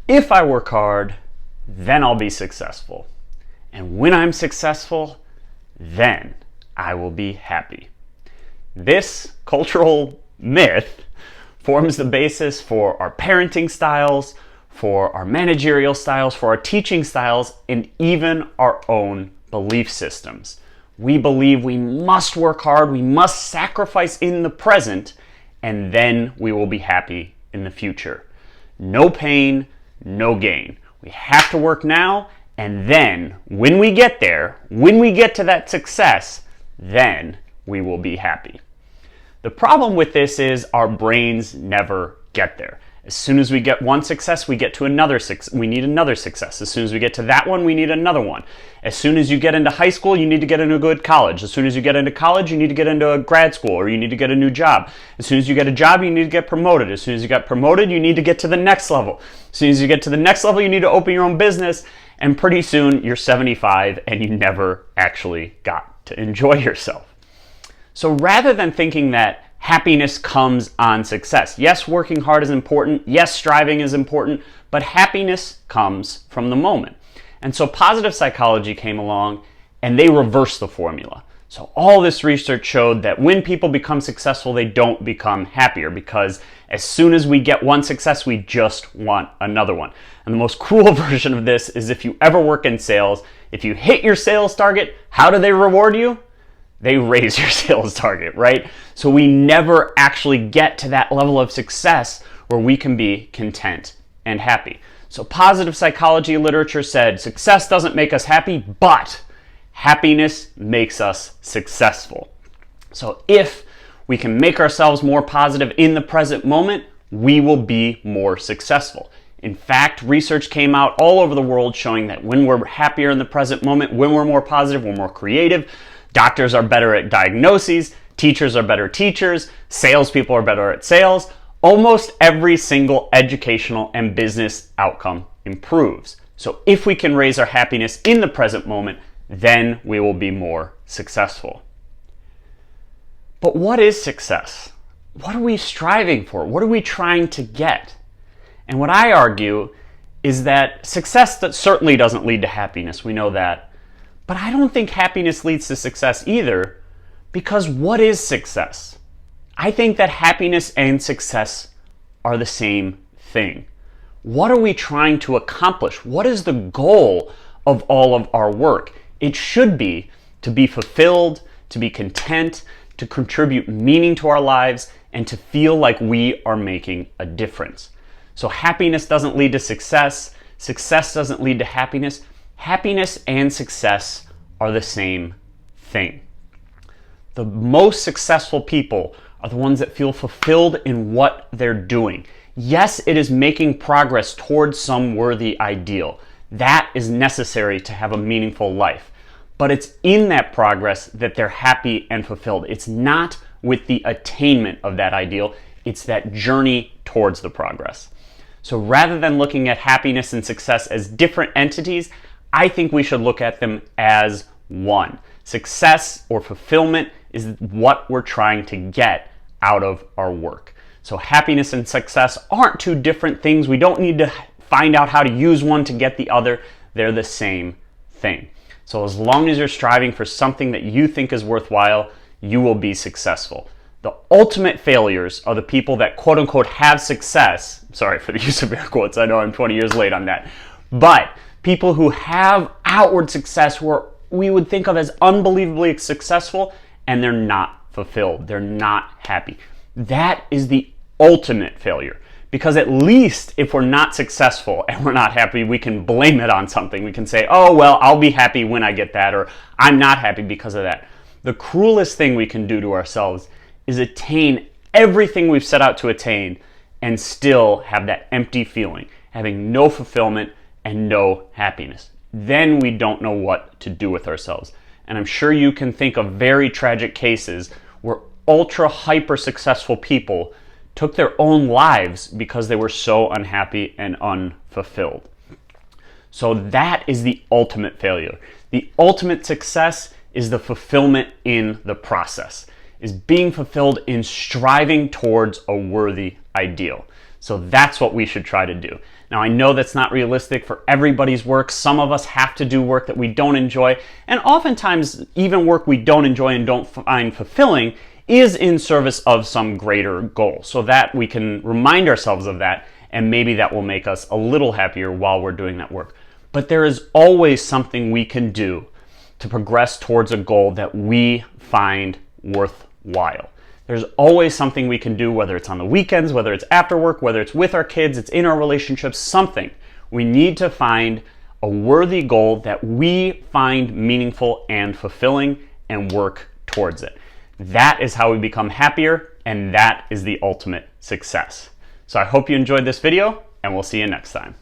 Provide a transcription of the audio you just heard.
If I work hard, then I'll be successful. And when I'm successful, then I will be happy. This cultural myth forms the basis for our parenting styles, for our managerial styles, for our teaching styles, and even our own belief systems. We believe we must work hard, we must sacrifice in the present, and then we will be happy in the future. No pain, no gain. We have to work now, and then when we get there, when we get to that success, then we will be happy. The problem with this is our brains never get there. As soon as we get one success, we get to another success. We need another success. As soon as we get to that one, we need another one. As soon as you get into high school, you need to get into a good college. As soon as you get into college, you need to get into a grad school, or you need to get a new job. As soon as you get a job, you need to get promoted. As soon as you get promoted, you need to get to the next level. As soon as you get to the next level, you need to open your own business. And pretty soon, you're 75 and you never actually got to enjoy yourself. So rather than thinking that happiness comes on success. Yes, working hard is important. Yes, striving is important, but happiness comes from the moment. And so positive psychology came along and they reversed the formula. So all this research showed that when people become successful, they don't become happier, because as soon as we get one success, we just want another one. And the most cruel version of this is if you ever work in sales, if you hit your sales target, how do they reward you? They raise your sales target, right? So we never actually get to that level of success where we can be content and happy. So positive psychology literature said success doesn't make us happy, but happiness makes us successful. So if we can make ourselves more positive in the present moment, we will be more successful. In fact, research came out all over the world showing that when we're happier in the present moment, when we're more positive, we're more creative. Doctors are better at diagnoses, teachers are better teachers, salespeople are better at sales. Almost every single educational and business outcome improves. So if we can raise our happiness in the present moment, then we will be more successful. But what is success? What are we striving for? What are we trying to get? And what I argue is that success that certainly doesn't lead to happiness. We know that. But I don't think happiness leads to success either, because what is success? I think that happiness and success are the same thing. What are we trying to accomplish? What is the goal of all of our work? It should be to be fulfilled, to be content, to contribute meaning to our lives, and to feel like we are making a difference. So happiness doesn't lead to success. Success doesn't lead to happiness. Happiness and success are the same thing. The most successful people are the ones that feel fulfilled in what they're doing. Yes, it is making progress towards some worthy ideal. That is necessary to have a meaningful life. But it's in that progress that they're happy and fulfilled. It's not with the attainment of that ideal. It's that journey towards the progress. So rather than looking at happiness and success as different entities, I think we should look at them as one. Success or fulfillment is what we're trying to get out of our work. So happiness and success aren't two different things. We don't need to find out how to use one to get the other. They're the same thing. So as long as you're striving for something that you think is worthwhile, you will be successful. The ultimate failures are the people that quote unquote have success. Sorry for the use of air quotes. I know I'm 20 years late on that. But people who have outward success, who are, we would think of as unbelievably successful, and they're not fulfilled. They're not happy. That is the ultimate failure. Because at least if we're not successful and we're not happy, we can blame it on something. We can say, oh, well, I'll be happy when I get that, or I'm not happy because of that. The cruelest thing we can do to ourselves is attain everything we've set out to attain and still have that empty feeling, having no fulfillment and no happiness. Then we don't know what to do with ourselves. And I'm sure you can think of very tragic cases where ultra hyper successful people took their own lives because they were so unhappy and unfulfilled. So that is the ultimate failure. The ultimate success is the fulfillment in the process, is being fulfilled in striving towards a worthy ideal. So that's what we should try to do. Now, I know that's not realistic for everybody's work. Some of us have to do work that we don't enjoy, and oftentimes even work we don't enjoy and don't find fulfilling is in service of some greater goal, so that we can remind ourselves of that, and maybe that will make us a little happier while we're doing that work. But there is always something we can do to progress towards a goal that we find worthwhile. There's always something we can do, whether it's on the weekends, whether it's after work, whether it's with our kids, it's in our relationships, something. We need to find a worthy goal that we find meaningful and fulfilling and work towards it. That is how we become happier, and that is the ultimate success. So I hope you enjoyed this video, and we'll see you next time.